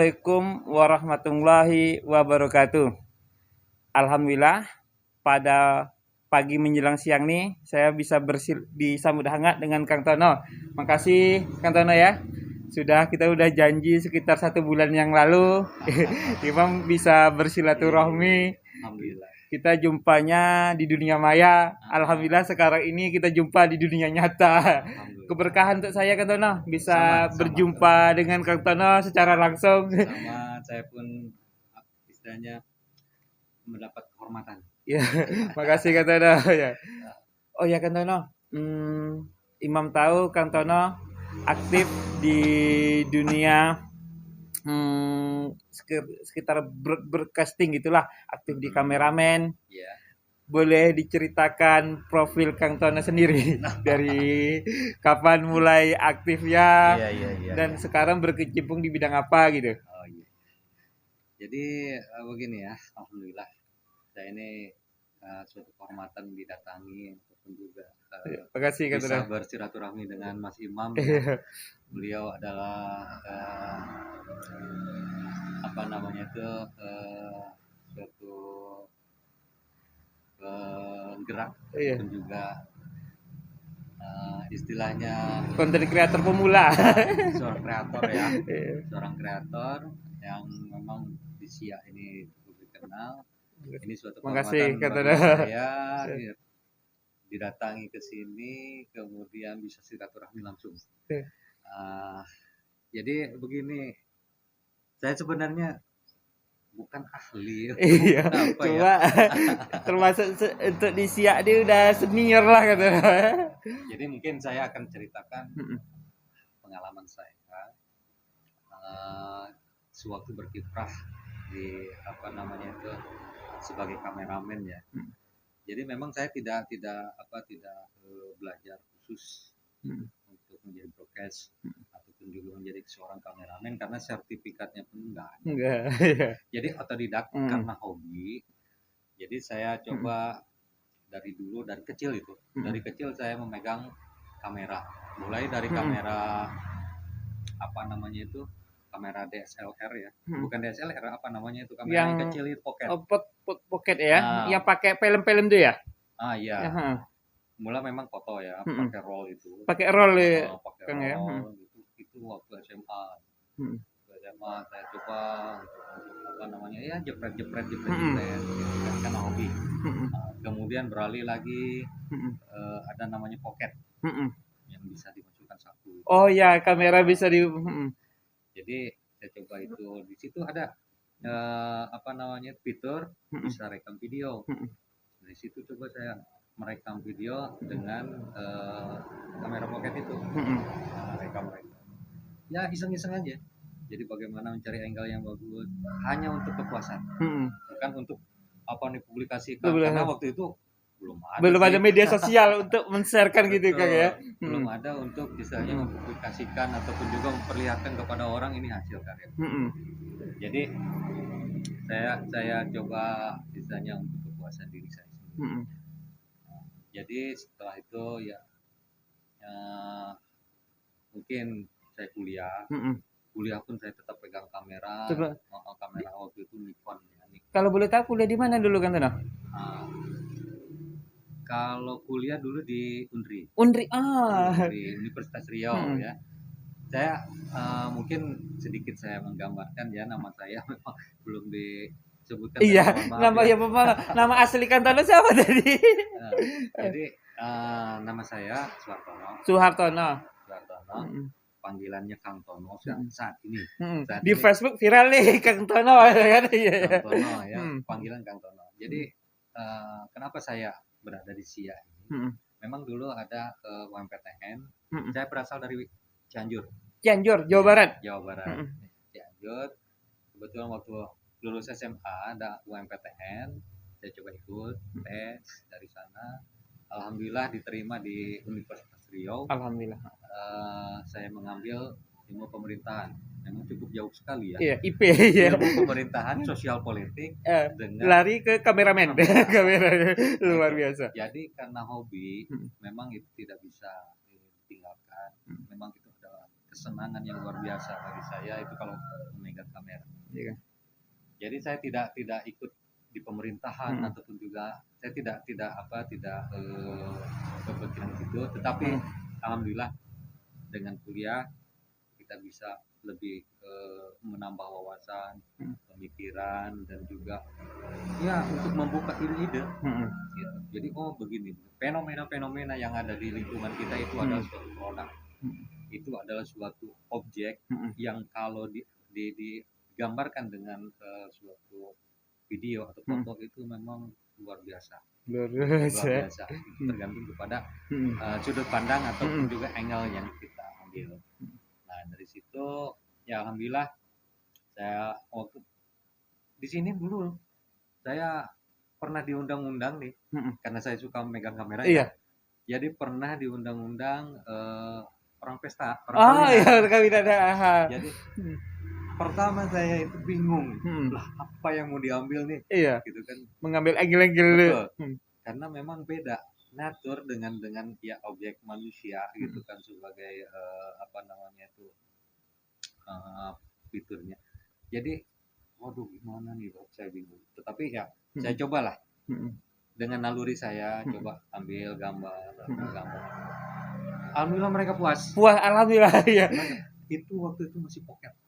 Assalamualaikum warahmatullahi wabarakatuh. Alhamdulillah pada pagi menjelang siang nih saya bisa disambut hangat dengan Kang Tono. Makasih Kang Tono ya. Kita udah janji sekitar 1 bulan yang lalu Imam bisa bersilaturahmi. Alhamdulillah. Kita jumpanya di dunia maya. Alhamdulillah sekarang ini kita jumpa di dunia nyata. Keberkahan untuk saya Kang Tono bisa berjumpa dengan Kang Tono secara langsung. Sama saya pun istilahnya mendapat kehormatan. Ya, makasih Kang Tono ya. Oh ya Kang Tono, Imam tahu Kang Tono aktif di dunia sekitar broadcasting gitulah, aktif di kameramen. Yeah. Boleh diceritakan profil Kang Tono sendiri dari kapan mulai aktifnya dan sekarang berkecimpung di bidang apa gitu? Oh iya. Jadi begini ya, alhamdulillah saya ini suatu kehormatan didatangi ataupun juga makasih, bisa bersilaturahmi dengan Mas Imam. Beliau adalah suatu penggerak ataupun juga istilahnya konten kreator pemula. Seorang kreator ya, seorang kreator yang memang di Siak ini cukup dikenal. Ini suatu kehormatan bagi saya didatangi ke sini, kemudian bisa silaturahmi langsung. Jadi begini, saya sebenarnya bukan ahli. Iya, cuma termasuk untuk di Siak dia udah senior lah katanya. Jadi mungkin saya akan ceritakan pengalaman saya sewaktu berkiprah di sebagai kameramen ya. Jadi memang saya tidak belajar khusus untuk menjadi broadcast ataupun juga menjadi seorang kameramen karena sertifikatnya pun enggak. Jadi otodidak karena hobi. Jadi saya coba dari kecil itu. Dari kecil saya memegang kamera. Mulai dari kamera kamera DSLR ya. Bukan DSLR, kamera yang kecil itu pocket. Pocket ya. Yang pakai film-film tuh ya? Iya. Mula memang foto ya, pakai roll itu. Pakai roll ya. Pakai roll itu waktu SMA. SMA saya coba jepret karena hobi. Kemudian beralih lagi ada namanya pocket yang bisa dimasukkan saku. Oh ya, kamera bisa di. Jadi saya coba itu, di situ ada fitur bisa rekam video. Dari situ coba saya merekam video dengan kamera pocket itu. Rekam. Ya iseng-iseng aja. Jadi bagaimana mencari angle yang bagus hanya untuk kepuasan, bukan untuk publikasikan. Karena waktu itu belum ada media sosial untuk men-sharekan gitu Kang ya. Belum ada untuk misalnya mempublikasikan ataupun juga memperlihatkan kepada orang ini hasil karya. Jadi saya coba misalnya untuk kepuasan diri saya sendiri. Jadi setelah itu ya mungkin saya kuliah pun saya tetap pegang kamera. Kamera waktu itu Nikon ya. Kalau boleh tahu kuliah di mana dulu Kang Tono? Kalau kuliah dulu di Unri, Universitas Riau ya. Saya mungkin sedikit saya menggambarkan ya, nama saya memang belum disebutkan. Iya, nama asli Kang Tono siapa tadi? Jadi nama saya Suhartono. Panggilannya Kang Tono saat ini. Di Facebook viral nih Kang Tono kan? Kang Tono ya, panggilan Kang Tono. Jadi kenapa saya berada di Siak ini? Memang dulu ada UMPTN. Saya berasal dari Cianjur, Jawa Barat. Cianjur. Kebetulan waktu lulus SMA ada UMPTN. Saya coba ikut tes dari sana. Alhamdulillah diterima di Universitas Riau. Alhamdulillah. Saya mengambil ilmu pemerintahan. Memang cukup jauh sekali ya. Iya, IP ya. Ilmu pemerintahan, sosial politik dengan lari ke kameramen. Kamera luar biasa. Jadi karena hobi memang itu tidak bisa ditinggalkan. Memang itu adalah kesenangan yang luar biasa bagi saya itu kalau memegang kamera. Iya. Jadi saya tidak ikut di pemerintahan ataupun juga saya tidak berpikiran gitu, tetapi alhamdulillah dengan kuliah kita bisa lebih menambah wawasan, pemikiran dan juga ya untuk membuka ide-ide. Gitu. Jadi oh begini, fenomena-fenomena yang ada di lingkungan kita itu adalah suatu produk, itu adalah suatu objek yang kalau digambarkan dengan suatu video atau foto itu memang luar biasa. Luar Luar biasa. biasa. Itu tergantung kepada sudut pandang ataupun juga angle yang kita ambil. Nah dari situ ya alhamdulillah saya waktu di sini dulu saya pernah diundang-undang nih karena saya suka memegang kamera. Iya. Jadi pernah diundang-undang orang pesta, orang Iya, kawinan. Jadi pertama saya itu bingung, lah apa yang mau diambil nih? Iya. Gitu kan. Mengambil angle-angle. Betul. Karena memang beda natur dengan ya objek manusia gitu kan sebagai apa namanya itu fiturnya. Jadi waduh gimana nih Bro, saya bingung. Tetapi ya saya cobalah. Dengan naluri saya coba ambil gambar. Alhamdulillah mereka puas. Alhamdulillah ya. Itu waktu itu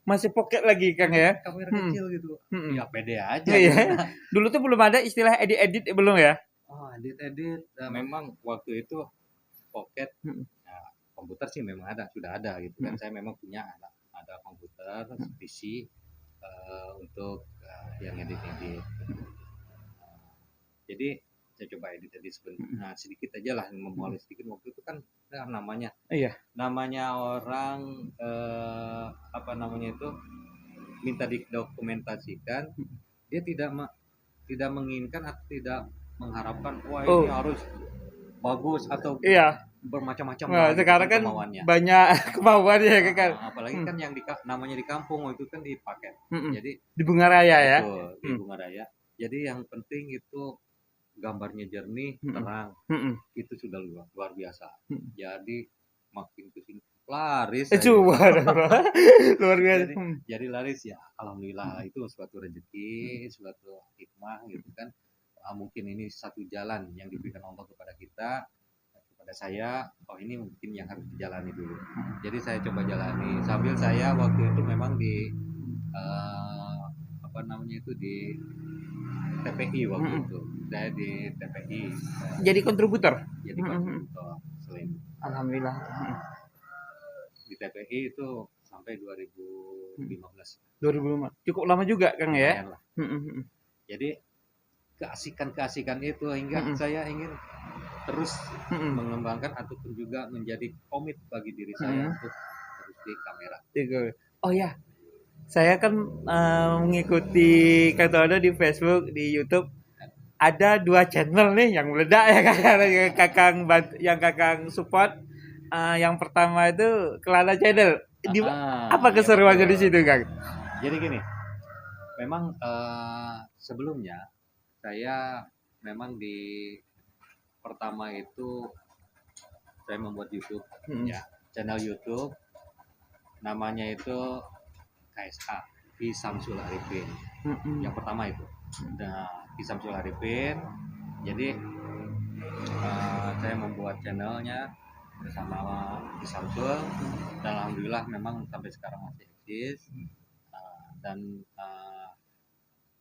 Masih pocket lagi Kang ya. Kamera kecil gitu. Ya pede aja. Iya. Gitu. Dulu tuh belum ada istilah edit belum ya? Oh, edit. Memang waktu itu pocket. Nah, komputer sih memang sudah ada gitu kan. Saya memang punya ada komputer PC untuk yang edit. Jadi saya coba edit sebentar. Nah, sedikit aja lah memulai sedikit waktu itu kan namanya. Iya. Namanya orang apa namanya itu minta didokumentasikan, dia tidak menginginkan atau tidak mengharapkan wah ini harus bagus atau bermacam-macam. Nah, sekarang kan kemauannya. Banyak kemauan ya kan. Apalagi kan yang namanya di kampung itu kan di paket. Jadi di Bunga Raya ya. Di Bunga Raya. Jadi yang penting itu gambarnya jernih, terang. Itu sudah luar biasa. Jadi makin kesini laris. Luar biasa. Jadi laris ya. Alhamdulillah itu suatu rezeki, suatu hikmah gitu kan. Mungkin ini satu jalan yang diberikan Allah kepada kita, kepada saya. Oh ini mungkin yang harus dijalani dulu. Jadi saya coba jalani sambil saya waktu itu memang di apa namanya itu di TPI waktu itu. Saya di TPI. Jadi kontributor. Selain. Alhamdulillah. Di TPI itu sampai 2015. 2015. Cukup lama juga Kang ya. Jadi keasikan itu hingga saya ingin terus mengembangkan ataupun juga menjadi komit bagi diri saya untuk terus di kamera. Oh ya. Saya kan mengikuti Kang Tono di Facebook, di YouTube. Ada 2 channel nih yang meledak ya yang Kakang support. Yang pertama itu Kelana Channel. Apa keseruannya di situ, Kang? Jadi gini. Memang sebelumnya saya memang di pertama itu saya membuat YouTube ya, channel YouTube namanya itu KSA Ki Samsul Arifin. Yang pertama itu. Nah, Ki Samsul Arifin. Jadi saya membuat channelnya bersama Ki Samsul dan alhamdulillah memang sampai sekarang masih eksis. Dan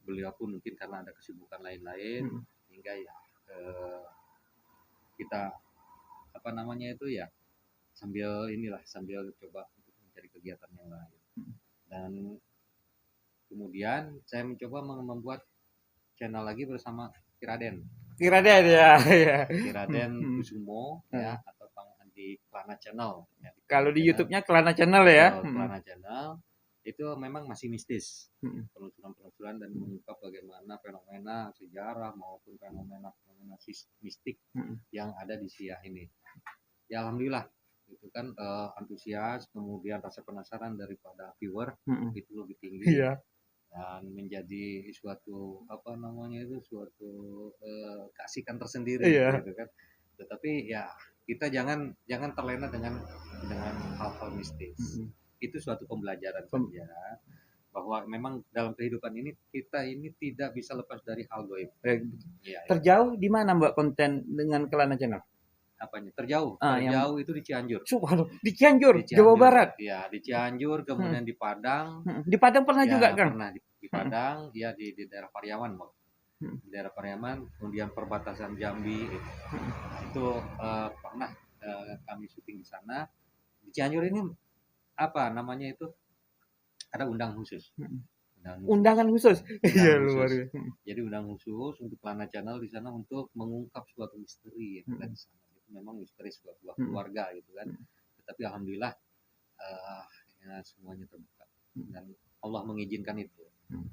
beliau pun mungkin karena ada kesibukan lain-lain hingga ya kita apa namanya itu ya sambil coba untuk mencari kegiatan yang lain. Dan kemudian saya mencoba membuat channel lagi bersama Kiraden ya. Kiraden Kusumo ya atau di Kelana Channel ya, kalau di YouTube-nya Kelana Channel ya. Kelana Channel itu memang masih mistis, penelusuran dan mengungkap bagaimana fenomena sejarah maupun fenomena mistik yang ada di Siak ini. Ya alhamdulillah itu kan antusias, kemudian rasa penasaran daripada viewer itu lebih tinggi dan menjadi suatu apa namanya itu suatu keasikan tersendiri gitu kan. Tetapi ya kita jangan terlena dengan hal-hal mistis. Itu suatu pembelajaran saja bahwa memang dalam kehidupan ini kita ini tidak bisa lepas dari hal gaib. Ya, terjauh di mana Mbak konten dengan Kelana Channel? Apanya? Terjauh itu di Cianjur. Di Cianjur, Jawa Barat. Ya, di Cianjur, kemudian di Padang. Di Padang pernah ya, juga, Kang? Pernah di Padang, ya di daerah Pariaman, Bang. Di daerah Pariaman, kemudian perbatasan Jambi. Itu pernah kami syuting di sana. Di Cianjur ini apa namanya itu? Ada undang khusus. Undangan khusus. Iya, luar biasa. Jadi undang khusus untuk Kelana Channel di sana untuk mengungkap suatu misteri yang ada di sana. Itu memang misteri sebuah keluarga gitu kan. Tetapi alhamdulillah ya, semuanya terbuka dan Allah mengizinkan itu.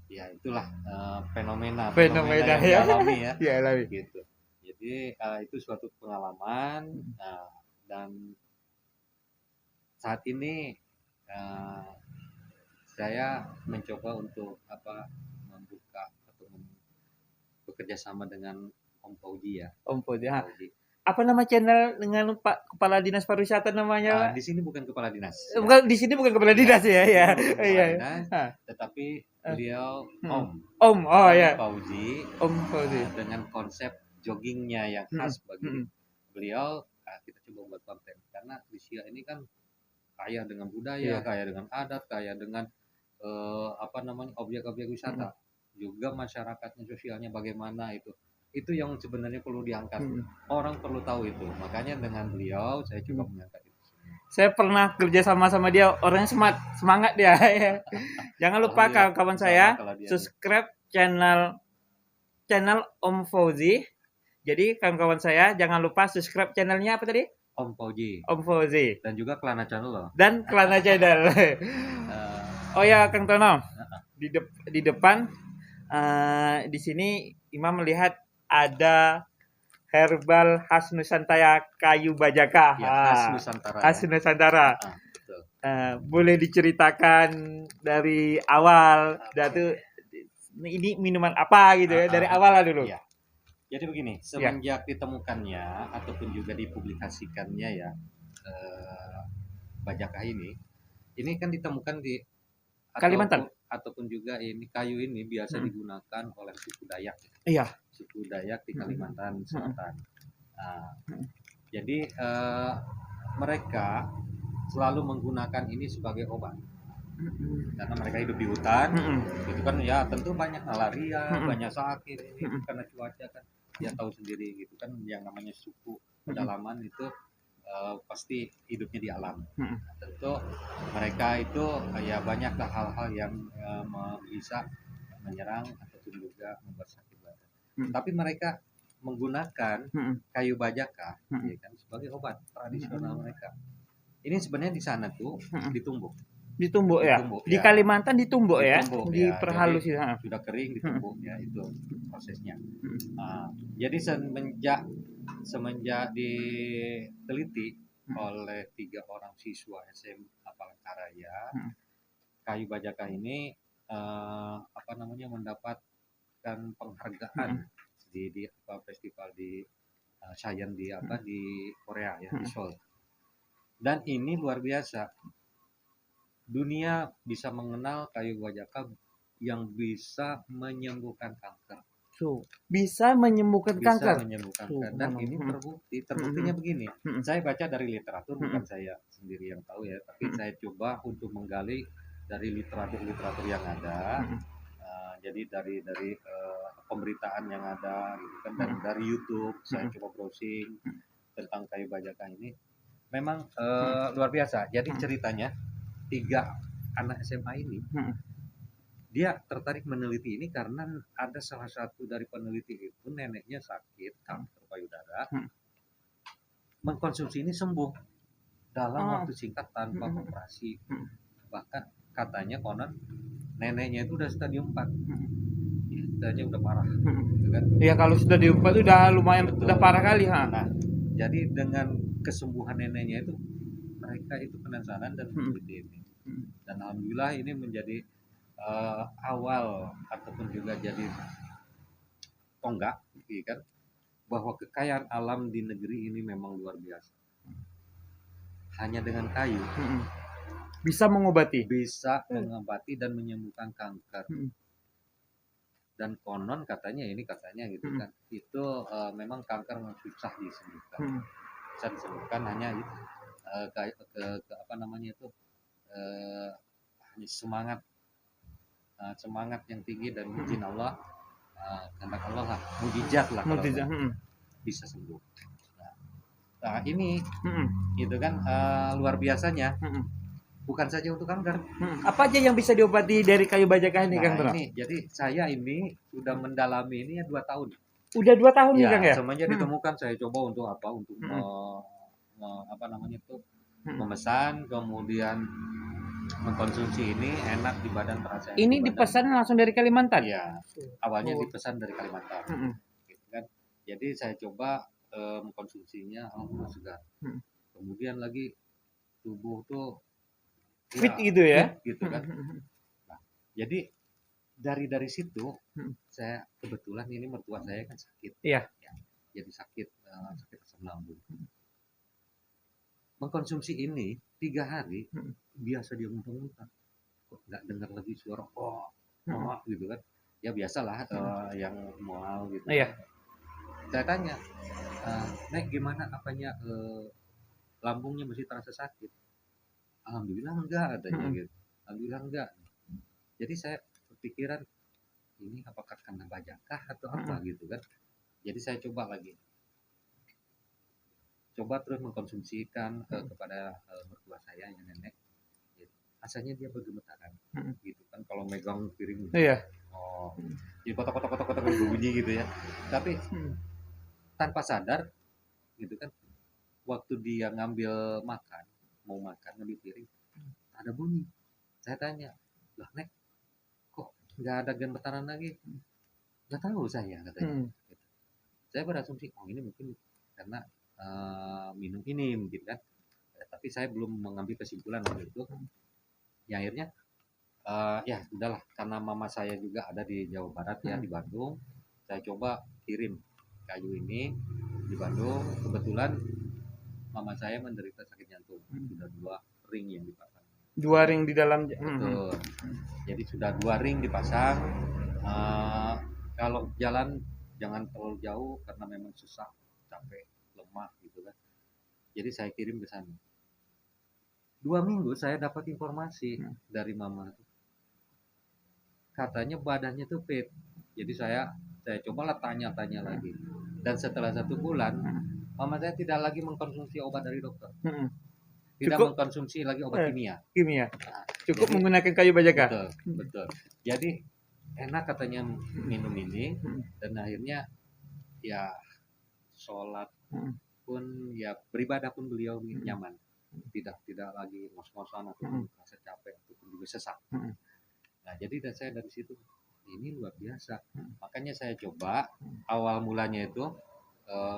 Ya itulah fenomena yang dialami ya. Gitu. Jadi itu suatu pengalaman dan saat ini saya mencoba untuk membuka atau bekerja sama dengan Om Fauji ya. Om Fauji. Apa nama channel dengan Pak Kepala Dinas Pariwisata namanya? Di sini bukan kepala dinas. Bukan di sini bukan kepala dinas ya. Iya. Tetapi beliau Om Fauji. Om Fauji. Dengan konsep joggingnya yang khas bagi beliau, kita coba buat konten karena Rusia ini kan kaya dengan budaya, kaya dengan adat, kaya dengan objek-objek wisata, juga masyarakatnya sosialnya bagaimana itu yang sebenarnya perlu diangkat. Orang perlu tahu itu, makanya dengan beliau saya coba mengangkat itu. Saya pernah kerja sama dia, orangnya semangat dia. Jangan lupa kawan saya subscribe channel Om Fauji. Jadi kawan-kawan saya jangan lupa subscribe channelnya apa tadi? Om Fauji. Dan juga Kelana Channel loh. Dan Kelana Channel. Oh ya, Kang Tono. Di depan di sini Imam melihat ada herbal khas Nusantara kayu bajaka. Ya, khas Nusantara. Boleh diceritakan dari awal, ini minuman apa gitu ya, dari awal dulu. Ya. Jadi begini, semenjak ditemukannya ataupun juga dipublikasikannya ya bajaka ini kan ditemukan di Kalimantan ataupun juga ini kayu ini biasa digunakan oleh suku Dayak. Iya. Suku Dayak di Kalimantan Selatan. Jadi mereka selalu menggunakan ini sebagai obat. Karena mereka hidup di hutan, itu kan ya tentu banyak malaria, banyak sakit ini karena cuaca kan dia tahu sendiri gitu kan, yang namanya suku pedalaman itu pasti hidupnya di alam. Tentu mereka itu ya banyaklah hal-hal yang bisa menyerang ataupun juga membuat sakit badan. Tapi mereka menggunakan kayu bajaka ya kan sebagai obat tradisional mereka. Ini sebenarnya di sana tuh ditumbuk ya. Di Kalimantan ditumbuk ya. Diperhalus ya. Sudah kering ditumbuk ya, itu prosesnya. Jadi semenjak diteliti oleh 3 orang siswa SMA Palangkaraya, kayu bajaka ini mendapatkan penghargaan di festival di Science di Korea ya, di Seoul. Dan ini luar biasa. Dunia bisa mengenal kayu bajaka yang bisa menyembuhkan kanker. Bisa menyembuhkan kanker. Dan ini terbuktinya begini. Saya baca dari literatur, bukan saya sendiri yang tahu ya, tapi saya coba untuk menggali dari literatur yang ada. Jadi dari pemberitaan yang ada gitu kan, dan dari YouTube saya coba browsing tentang kayu bajaka ini. Memang luar biasa. Jadi ceritanya 3 anak SMA ini dia tertarik meneliti ini karena ada salah satu dari peneliti itu neneknya sakit kanker payudara, mengkonsumsi ini sembuh dalam waktu singkat tanpa operasi. Bahkan katanya konon neneknya itu udah stadium 4, katanya udah parah gitu kan. Ya kalau sudah di 4 udah lumayan. Betul. Udah parah kali Nah, jadi dengan kesembuhan neneknya itu mereka itu penasaran dan meneliti ini. Dan alhamdulillah ini menjadi awal ataupun juga jadi tonggak kan, bahwa kekayaan alam di negeri ini memang luar biasa. hanya dengan kayu Bisa mengobati. bisa mengobati dan menyembuhkan kanker. Mm. Dan konon katanya gitu kan, itu memang kanker susah disembuhkan. Bisa disembuhkan hanya ke apa namanya itu, hanya semangat yang tinggi dan izin Allah, kehendak Allah lah, mujizat lah kalau bisa sembuh. Nah ini itu kan luar biasanya, bukan saja untuk kanker. Apa aja yang bisa diobati dari kayu bajaka ini, Kang Tono? Ini jadi saya ini sudah mendalami ini ya 2 tahun. Udah 2 tahun nih, Kang ya? Semenjak ditemukan saya coba untuk apa? Untuk apa namanya itu, memesan, kemudian mengkonsumsi ini, enak di badan, terasa enak Ini di badan. dipesan langsung dari Kalimantan? Iya, awalnya dipesan dari Kalimantan. Gitu kan. Jadi saya coba mengkonsumsinya, alhamdulillah segar. Kemudian lagi tubuh tuh Fit gitu ya? fit gitu kan. Nah, jadi dari situ saya kebetulan ini mertua saya kan sakit. Iya. Ya, jadi sakit asam lambung. Mengkonsumsi ini 3 hari biasa dia muntah-muntah. Kok nggak dengar lagi suara gitu kan? Ya biasalah yang mual gitu. Iya. Saya tanya, Nek gimana apanya, lambungnya masih terasa sakit? Alhamdulillah enggak katanya gitu. Alhamdulillah enggak. Jadi saya berpikiran ini apakah karena bajakah atau apa gitu kan. Jadi saya coba lagi. Coba terus mengkonsumsikan kepada mertua saya yang nenek. Rasanya dia bergemetaran gitu kan kalau megang piring. Iya. Jadi kotak-kotak berbunyi gitu ya. Tapi tanpa sadar gitu kan, waktu dia ngambil makan, mau makan ngambil piring, ada bunyi. Saya tanya, lah Nek, kok nggak ada gemetaran lagi? Nggak tahu saya katanya. Saya berasumsi, oh ini mungkin karena minum ini mungkin kan. Tapi saya belum mengambil kesimpulan waktu itu. Yang akhirnya ya udahlah, karena mama saya juga ada di Jawa Barat ya, di Bandung. Saya coba kirim kayu ini di Bandung. Kebetulan mama saya menderita sakit jantung, sudah 2 ring yang dipasang. 2 ring di dalam. Betul. Jadi sudah 2 ring dipasang. Kalau jalan jangan terlalu jauh karena memang susah, capek, lemah gitu kan. Jadi saya kirim ke sana. 2 minggu saya dapat informasi dari mama. Katanya badannya tuh fit. Jadi saya cobalah tanya-tanya lagi. Dan setelah 1 bulan, mama saya tidak lagi mengkonsumsi obat dari dokter. Tidak mengkonsumsi lagi obat kimia. Nah, cukup menggunakan kayu bajaka. Betul. Jadi enak katanya minum ini, dan akhirnya ya sholat pun ya beribadah pun beliau nyaman. Tidak lagi ngos-ngosan atau merasa capek ataupun juga sesak. Nah, jadi saya dari situ ini luar biasa. Makanya saya coba awal mulanya itu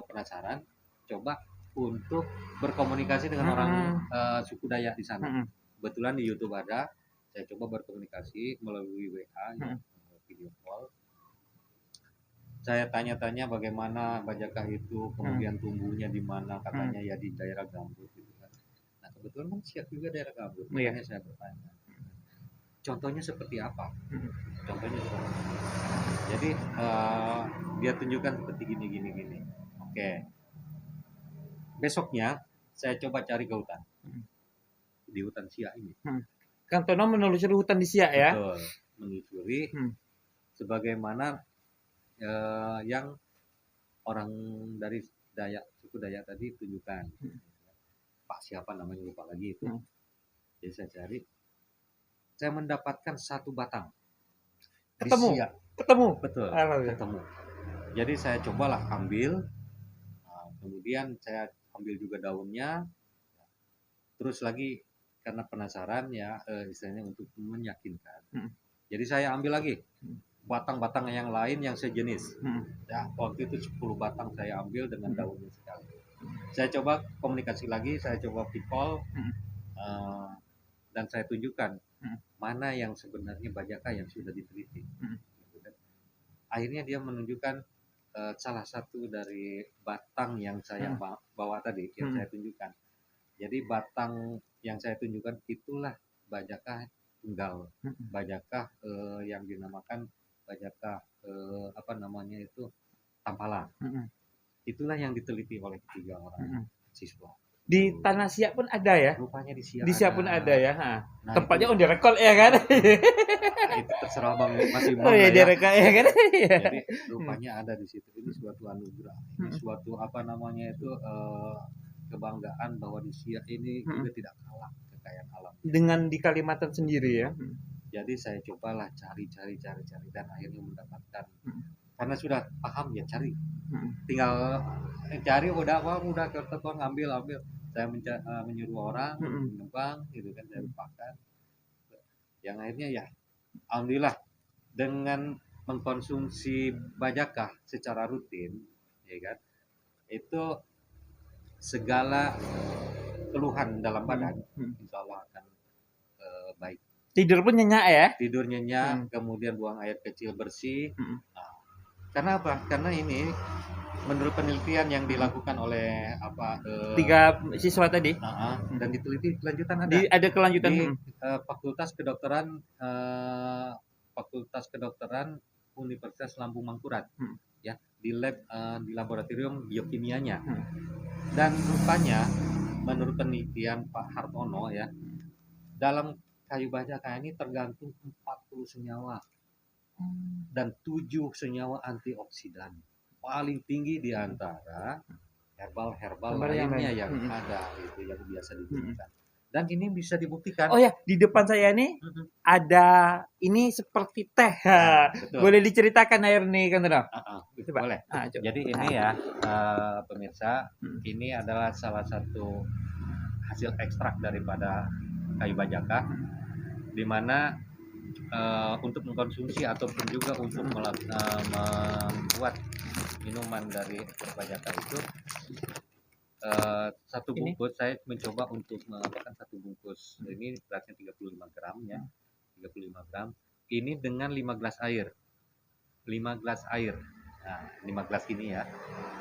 penasaran, coba untuk berkomunikasi dengan orang suku Dayak di sana. Kebetulan di YouTube ada, saya coba berkomunikasi melalui WA, video call. Saya tanya-tanya bagaimana bajakah itu, kemudian tumbuhnya di mana, katanya ya di daerah gambut gitu kan. Nah, kebetulan kan siap juga daerah gambut, makanya saya bertanya. Contohnya seperti apa? Contohnya seperti apa? Jadi dia tunjukkan seperti gini. Oke. Besoknya saya coba cari ke hutan. Di hutan Siak ini. Kang Tono menelusuri hutan di Siak ya? Betul. Menelusuri sebagaimana yang orang dari Dayak, suku Dayak tadi tunjukkan. Pak siapa namanya lupa lagi itu. Jadi saya cari. Saya mendapatkan 1 batang. Ketemu. Betul. Ya. Ketemu. Jadi saya cobalah ambil. Kemudian saya ambil juga daunnya. Terus lagi karena penasaran ya, istilahnya untuk meyakinkan. Jadi saya ambil lagi batang-batang yang lain yang sejenis. Ya, waktu itu 10 batang saya ambil dengan daunnya sekali. Saya coba komunikasi lagi, saya coba people, dan saya tunjukkan mana yang sebenarnya bajaka yang sudah diteliti. Akhirnya dia menunjukkan salah satu dari batang yang saya bawa tadi, yang saya tunjukkan. Jadi batang yang saya tunjukkan itulah Bajakah tunggal, Bajakah yang dinamakan Bajakah apa namanya itu Tampala. Itulah yang diteliti oleh 3 orang siswa. Di Tanah Siak pun ada ya? Rupanya di Siak Di Siak pun ada ya. Nah, Tempatnya on the record ya kan? Nah, itu terserah Bang Mas Imam Oh iya, lah di ya. record ya kan? Jadi rupanya ada di situ. Ini suatu anugerah. Ini suatu apa namanya itu kebanggaan bahwa di Siak ini juga tidak kalah kekayaan alam. Dengan di Kalimantan sendiri ya. Jadi saya cobalah cari dan akhirnya mendapatkan. Karena sudah paham ya cari. Tinggal cari udah ke ngambil. Saya menyuruh orang menebang gitu kan, saya lupakan. Yang akhirnya ya alhamdulillah dengan mengkonsumsi Bajakah secara rutin, ya kan, itu segala keluhan dalam badan insya Allah akan baik. Tidur pun nyenyak ya? Tidur nyenyak, kemudian buang air kecil bersih. Nah, karena apa? Karena ini menurut penelitian yang dilakukan oleh 3 siswa tadi. Dan diteliti kelanjutan ada kelanjutan di Fakultas Kedokteran Universitas Lambung Mangkurat, ya, di lab di laboratorium biokimianya. Dan rupanya menurut penelitian Pak Hartono ya, dalam kayu Bajakah ini tergantung 40 senyawa dan 7 senyawa antioksidan. Paling tinggi di antara herbal lainnya yang ada itu yang biasa digunakan. Dan ini bisa dibuktikan. Oh ya, di depan saya nih ada ini seperti teh. Boleh diceritakan air nih kan boleh. Jadi ini ya pemirsa, ini adalah salah satu hasil ekstrak daripada kayu Bajakah, di mana untuk mengkonsumsi ataupun juga untuk membuat minuman dari Bajakah itu satu bungkus saya mencoba untuk menambahkan satu bungkus ini beratnya 35 gram ya, 35 gram ini dengan 5 gelas air. Nah, 5 gelas ini ya.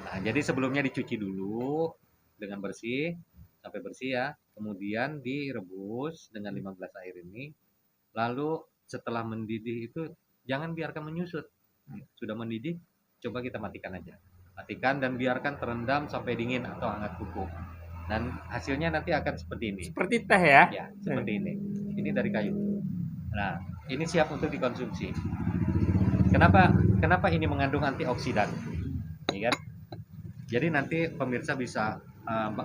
Nah, jadi sebelumnya dicuci dulu dengan bersih sampai bersih ya, kemudian direbus dengan 5 gelas air ini. Lalu setelah mendidih itu jangan biarkan menyusut. Sudah mendidih, coba kita matikan aja. Matikan dan biarkan terendam sampai dingin atau hangat kuku. Dan hasilnya nanti akan seperti ini. Seperti teh ya? Ya, seperti ini. Ini dari kayu. Nah, ini siap untuk dikonsumsi. Kenapa ini mengandung antioksidan? Ya kan? Jadi nanti pemirsa bisa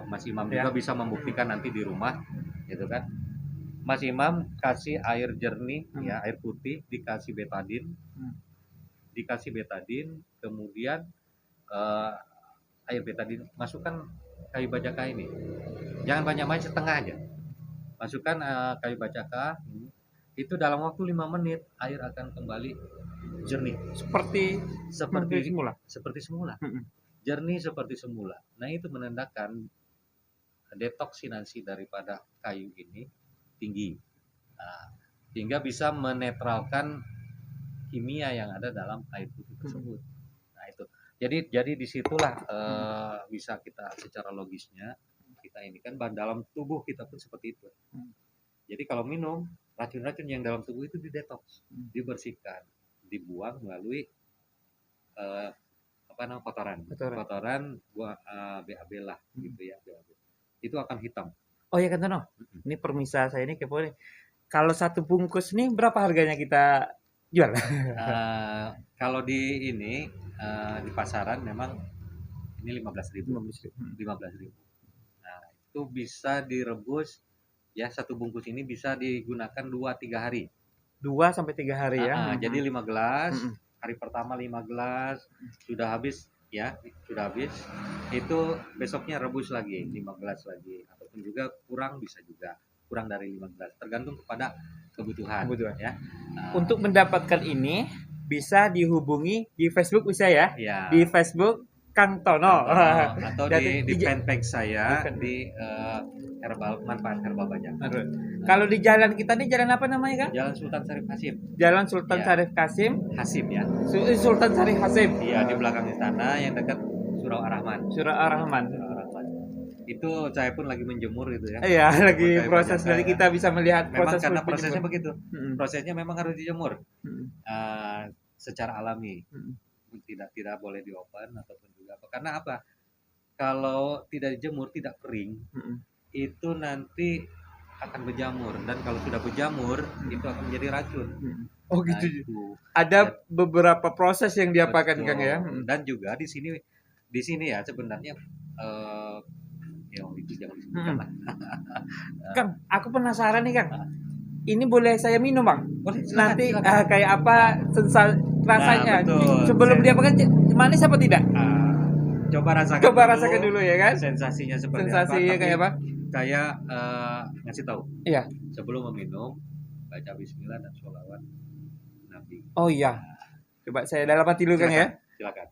Mas Imam juga bisa membuktikan nanti di rumah, gitu kan? Mas Imam kasih air jernih ya, air putih, dikasih betadin, kemudian air betadin, masukkan kayu Bajakah ini, jangan banyak-banyak, setengah aja, masukkan kayu Bajakah itu dalam waktu 5 menit air akan kembali jernih seperti semula, jernih seperti semula. Nah, itu menandakan detoksinasi daripada kayu ini tinggi, hingga bisa menetralkan kimia yang ada dalam air putih tersebut. Nah, itu jadi disitulah bisa kita secara logisnya kita ini kan dalam tubuh kita pun seperti itu. Jadi kalau minum, racun-racun yang dalam tubuh itu didetoks, dibersihkan, dibuang melalui kotoran buah BAB lah gitu ya, BAB. Itu akan hitam. Oh ya kan Tono, ini permisa saya ini kepo nih. Kalau satu bungkus nih berapa harganya kita jual? Kalau di ini di pasaran memang ini 15.000. Nah, itu bisa direbus ya, satu bungkus ini bisa digunakan 2-3 hari. 2 sampai 3 hari ya. Jadi 5 gelas, hari pertama 5 gelas, sudah habis ya, itu besoknya rebus lagi 5 gelas lagi, ataupun juga bisa juga kurang dari 5 gelas, tergantung kepada kebutuhan. Ya. Untuk mendapatkan ini bisa dihubungi di Facebook bisa ya. Di Facebook Kang Tono atau di fanpage saya di manfaat herbal Bajakah. Kalau di jalan kita nih, jalan apa namanya, Kang? Jalan Sultan Syarif Hasim. Jalan Sultan Syarif Hasim ya. Sultan Syarif Hasim. Iya, di belakang istana yang dekat Surau Ar-Rahman. Itu saya pun lagi menjemur itu ya. Iya, lagi Pakai proses bajaka dari ya. kita bisa melihat Memang proses karena berjemur. prosesnya begitu. Mm-mm. Prosesnya memang harus dijemur Mm-mm. secara alami. Mm-mm. Tidak boleh diopen ataupun juga apa. Karena apa? Kalau tidak dijemur, tidak kering, Mm-mm. itu nanti akan berjamur, dan kalau sudah berjamur itu akan menjadi racun. Mm-mm. Oh Nah, gitu. itu Ada beberapa proses yang diapakan betul. Kang ya. Mm. Dan juga di sini ya sebenarnya ya itu jangan disebutkan lah. Kang, aku penasaran nih Kang. Ini boleh saya minum Bang? Boleh, silakan, Nanti silakan. kayak apa rasanya? betul. Sebelum diapakan manis apa tidak? Coba rasakan Coba dulu rasakan dulu ya kan. sensasinya seperti Sensasinya apa. kayak apa? Saya ngasih tahu Iya. sebelum meminum, baca Bismillah dan sholawat Nabi. Oh iya. Coba saya dalam hati dulu Kang ya. Silakan.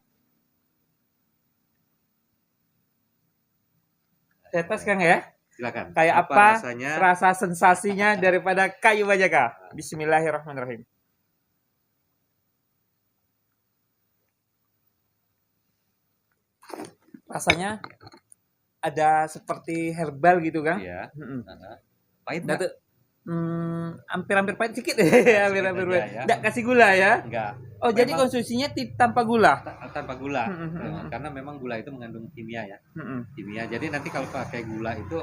Saya tes Kang ya. Silakan. Kayak apa rasanya? rasa sensasinya daripada kayu bajaka? Bismillahirrahmanirrahim. Rasanya ada seperti herbal gitu Kang. Iya. Mm-mm. Pahit Nah, nggak? tuh, hampir-hampir pahit sedikit hampir-hampir aja pahit. ya. Nggak kasih gula ya? Enggak. Oh, jadi Memang konsumsinya tanpa gula. tanpa gula. Mm-mm. Karena memang gula itu mengandung kimia ya. Mm-mm. Kimia. Jadi nanti kalau pakai gula itu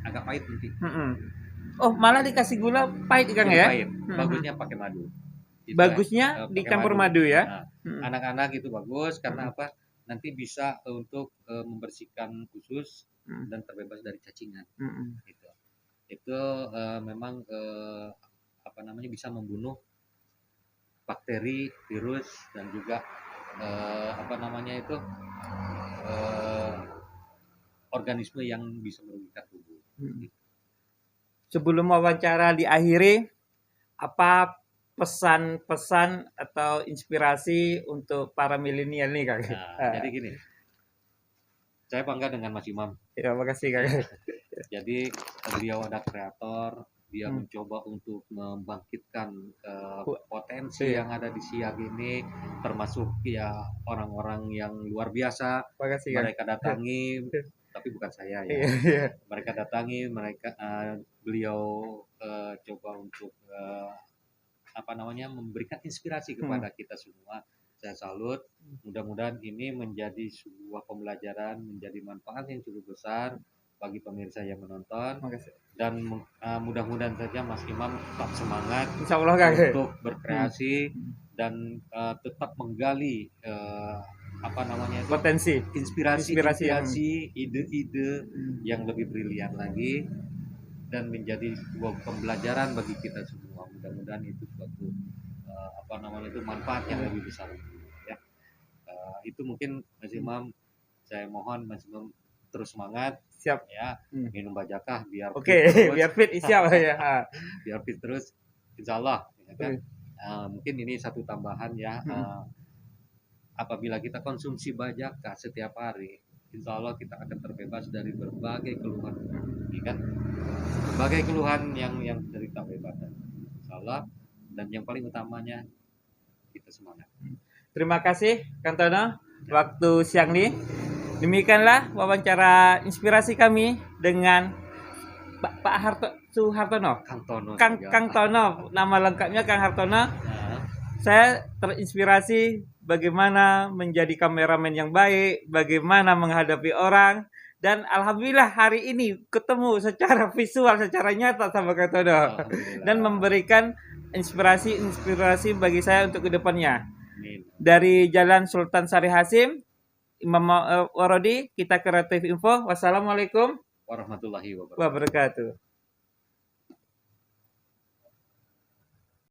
agak pahit nanti. Mm-mm. Oh, malah dikasih gula pahit Kang Jadi ya? pahit. Mm-mm. Bagusnya pakai madu. Gitu Bagusnya pakai dicampur madu ya? Nah, Mm-mm. anak-anak itu bagus karena apa? Nanti bisa untuk membersihkan usus Mm-mm. dan terbebas dari cacingan. Mm-mm. Gitu. Itu memang apa namanya bisa membunuh bakteri, virus, dan juga apa namanya itu organisme yang bisa merugikan tubuh. Mm-mm. Sebelum wawancara diakhiri, apa pesan-pesan atau inspirasi untuk para milenial nih Kang? Nah, jadi gini, saya bangga dengan Mas Imam. Ya, makasih Kang. Jadi beliau ada kreator, dia Hmm. mencoba untuk membangkitkan potensi Iya. yang ada di Siak ini, termasuk ya orang-orang yang luar biasa. Makasih Kang. Mereka datangi, tapi bukan saya ya. Iya, iya. Mereka datangi, beliau coba untuk apa namanya memberikan inspirasi kepada kita semua. Saya salut. Mudah-mudahan ini menjadi sebuah pembelajaran, menjadi manfaat yang cukup besar bagi pemirsa yang menonton. Makasih. Dan mudah-mudahan saja Mas Imam tetap semangat Insya Allah Kang. untuk berkreasi dan tetap menggali apa namanya itu Potensi. inspirasi yang- ide-ide yang lebih brilian lagi dan menjadi sebuah pembelajaran bagi kita semua. Mudah-mudahan itu suatu apa namanya itu manfaat yang lebih besar ya. Itu mungkin Mas Imam, saya mohon Mas Imam terus semangat. Siap Ya, minum bajakah biar Oke, fit terus. biar fit siap ya. Biar fit terus, insya Allah ya kan? Mungkin ini satu tambahan ya. Apabila kita konsumsi bajakah setiap hari, insya Allah kita akan terbebas dari berbagai keluhan, ya kan? Berbagai keluhan yang derita bebas, insya Allah. Dan yang paling utamanya kita semangat. Terima kasih Kang Tono waktu siang ini. Demikianlah wawancara inspirasi kami dengan Pak Suhartono. Kang Tono. Kang Tono, nama lengkapnya Kang Hartono. Nah, Saya terinspirasi bagaimana menjadi kameramen yang baik, bagaimana menghadapi orang, dan alhamdulillah hari ini ketemu secara visual, secara nyata sama Kang Tono alhamdulillah. dan memberikan inspirasi bagi saya untuk kedepannya. Amin. Dari Jalan Sultan Sari Hasim, Imam Warodi, kita Kreatif Info. Wassalamualaikum Warahmatullahi wabarakatuh. wabarakatuh.